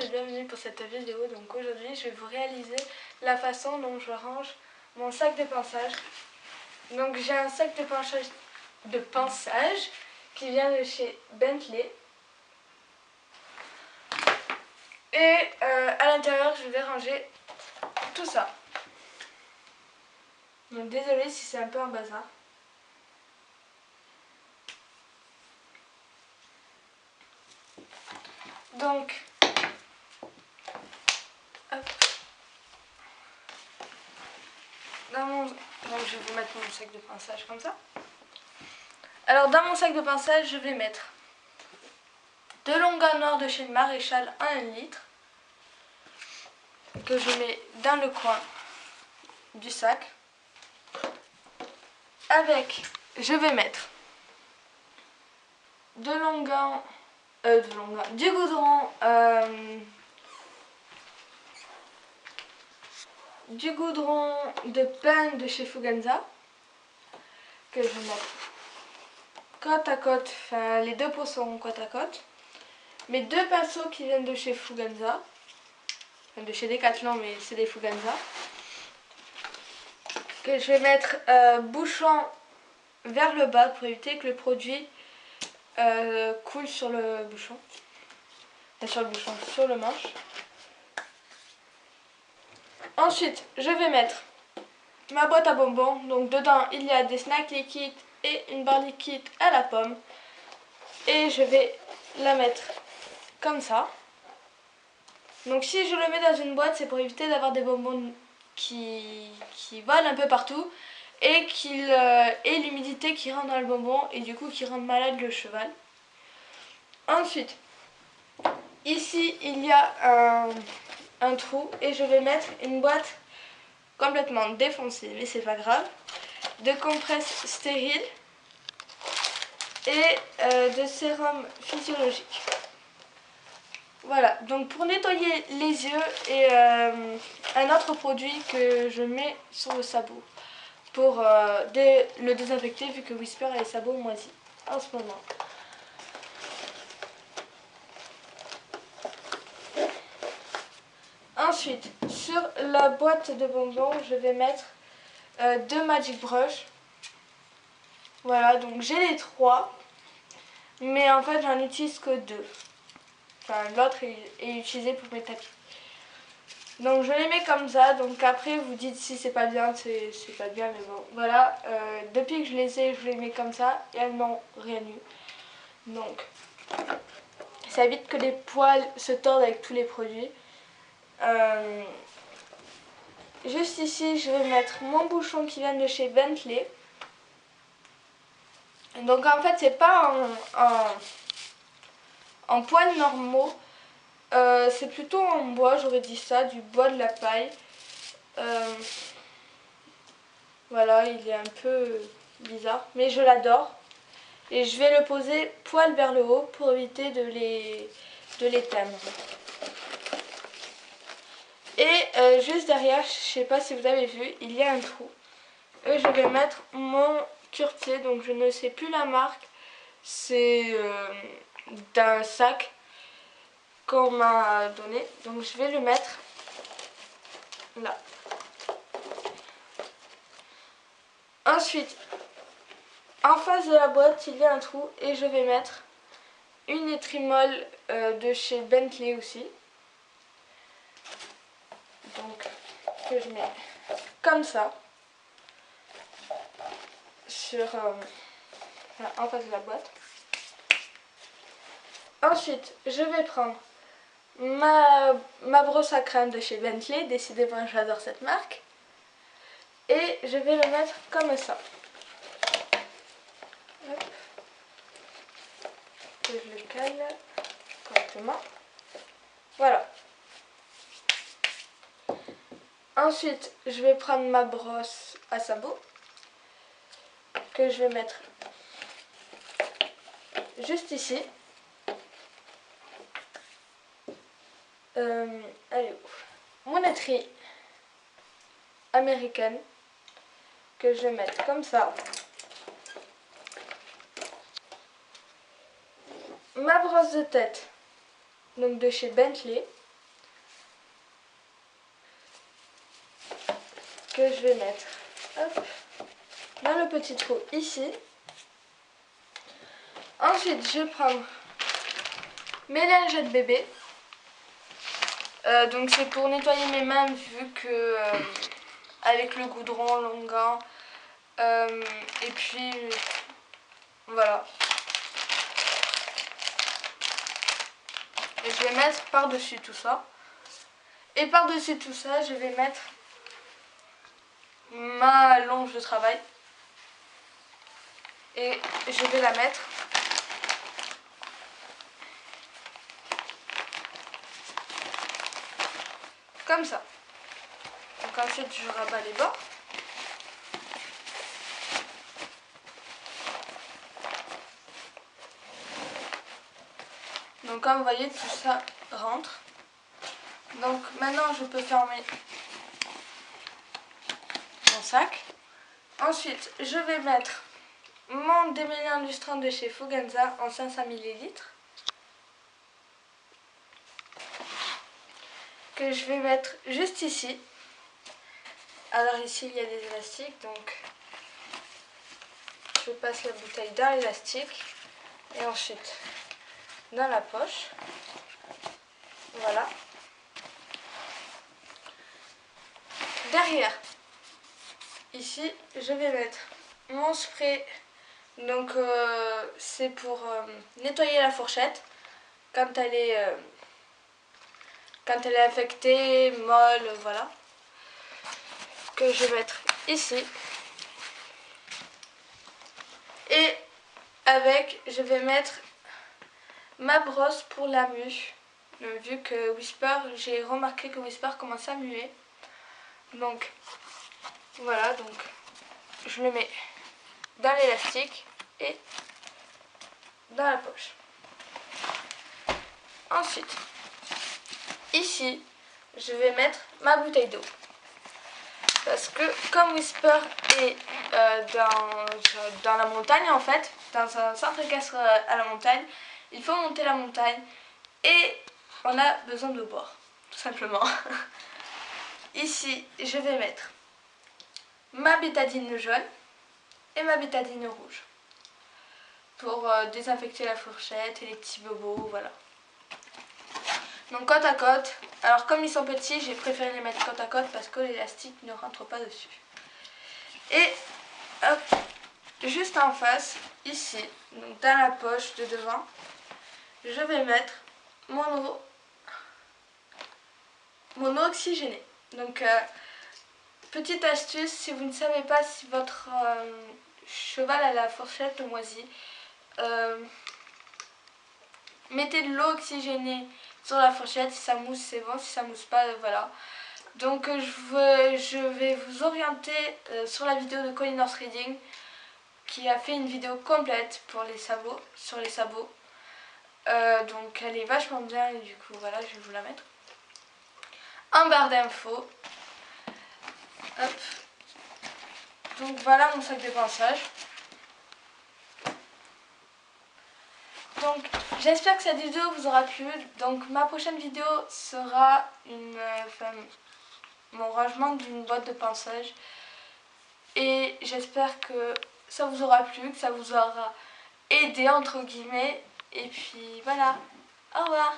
et bienvenue pour cette vidéo. Donc aujourd'hui je vais vous réaliser la façon dont je range mon sac de pinçage. Donc j'ai un sac de pinçage qui vient de chez Bentley. Et à l'intérieur je vais ranger tout ça. Donc désolée si c'est un peu un bazar. Donc, hop. Donc je vais vous mettre mon sac de pinçage comme ça. Alors dans mon sac de pinçage je vais mettre deux longueurs noires de chez Maréchal à 1 litre que je mets dans le coin du sac. Avec, je vais mettre du goudron de pain de chez Fuganza que je vais mettre côte à côte, enfin les deux pots seront côte à côte. Mes deux pinceaux qui viennent de chez Fuganza, enfin de chez Decathlon mais c'est des Fuganza, que je vais mettre bouchon vers le bas pour éviter que le produit coule sur le bouchon, sur le manche. Ensuite, je vais mettre ma boîte à bonbons. Donc dedans, il y a des snacks liquides et une barre liquide à la pomme. Et je vais la mettre comme ça. Donc si je le mets dans une boîte, c'est pour éviter d'avoir des bonbons qui volent un peu partout et qu'il ait l'humidité qui rentre dans le bonbon et du coup qui rend malade le cheval. Ensuite, ici, il y a un trou et je vais mettre une boîte complètement défoncée, mais c'est pas grave, de compresse stérile et de sérum physiologique. Voilà, donc pour nettoyer les yeux et un autre produit que je mets sur le sabot pour le désinfecter vu que Whisper a les sabots moisis en ce moment. Ensuite, sur la boîte de bonbons, je vais mettre deux Magic Brush. Voilà, donc j'ai les trois, mais en fait j'en utilise que deux. Enfin, l'autre est utilisé pour mes tapis. Donc je les mets comme ça, donc après vous dites si c'est pas bien, c'est pas bien, mais bon, voilà. Depuis que je les mets comme ça et elles n'ont rien eu. Donc, ça évite que les poils se tordent avec tous les produits. Juste ici, je vais mettre mon bouchon qui vient de chez Bentley. Donc en fait, c'est pas en poils normaux, c'est plutôt en bois, j'aurais dit ça, du bois de la paille. Voilà, il est un peu bizarre, mais je l'adore. Et je vais le poser poil vers le haut pour éviter de les teindre. Et juste derrière, je sais pas si vous avez vu, il y a un trou. Et je vais mettre mon cure-pied, donc je ne sais plus la marque. C'est d'un sac qu'on m'a donné. Donc je vais le mettre là. Ensuite, en face de la boîte, il y a un trou et je vais mettre une étrimole de chez Bentley aussi. Donc, que je mets comme ça sur en face de la boîte. Ensuite, je vais prendre ma brosse à crème de chez Bentley. Décidément, j'adore cette marque. Et je vais le mettre comme ça. Hop. Que je le cale correctement. Voilà. Ensuite, je vais prendre ma brosse à sabot que je vais mettre juste ici. Allez, mon étrie américaine que je vais mettre comme ça. Ma brosse de tête, donc de chez Bentley, que je vais mettre hop, dans le petit trou ici. Ensuite, je vais prendre mes lingettes bébé. Donc c'est pour nettoyer mes mains vu que avec le goudron, l'onguent, et puis voilà. Et je vais mettre par-dessus tout ça. Et par-dessus tout ça, je vais mettre ma longe de travail. Et je vais la mettre comme ça. Donc ensuite, je rabats les bords. Donc comme vous voyez, tout ça rentre. Donc maintenant, je peux fermer mon sac. Ensuite, je vais mettre mon démêlant lustrant de chez Fugenza en 500 ml. Que je vais mettre juste ici. Alors ici, il y a des élastiques, donc je passe la bouteille dans l'élastique et ensuite dans la poche. Voilà. Derrière, ici, je vais mettre mon spray. Donc c'est pour nettoyer la fourchette quand elle est affectée, molle, voilà. Que je vais mettre ici. Et avec, je vais mettre ma brosse pour la mue. Vu que Whisper, j'ai remarqué que Whisper commence à muer. Donc voilà, donc je le mets dans l'élastique et dans la poche. Ensuite, ici, je vais mettre ma bouteille d'eau. Parce que comme Whisper est dans la montagne en fait, dans un centre équestre à la montagne, il faut monter la montagne et on a besoin de boire, tout simplement. Ici, je vais mettre ma bétadine jaune et ma bétadine rouge pour désinfecter la fourchette et les petits bobos, voilà. Donc côte à côte. Alors comme ils sont petits, j'ai préféré les mettre côte à côte parce que l'élastique ne rentre pas dessus. Et hop, juste en face, ici, donc dans la poche de devant, je vais mettre mon eau oxygénée. Donc petite astuce, si vous ne savez pas si votre cheval a la fourchette moisie, mettez de l'eau oxygénée sur la fourchette. Si ça mousse, c'est bon. Si ça mousse pas, voilà. Donc je vais vous orienter sur la vidéo de Colin Horse Riding qui a fait une vidéo complète pour les sabots, sur les sabots. Donc elle est vachement bien et du coup voilà, je vais vous la mettre en barre d'infos. Hop. Donc voilà mon sac de pinçage. Donc j'espère que cette vidéo vous aura plu. Donc ma prochaine vidéo sera mon rangement d'une boîte de pinçage. Et j'espère que ça vous aura plu, que ça vous aura aidé entre guillemets. Et puis voilà, au revoir.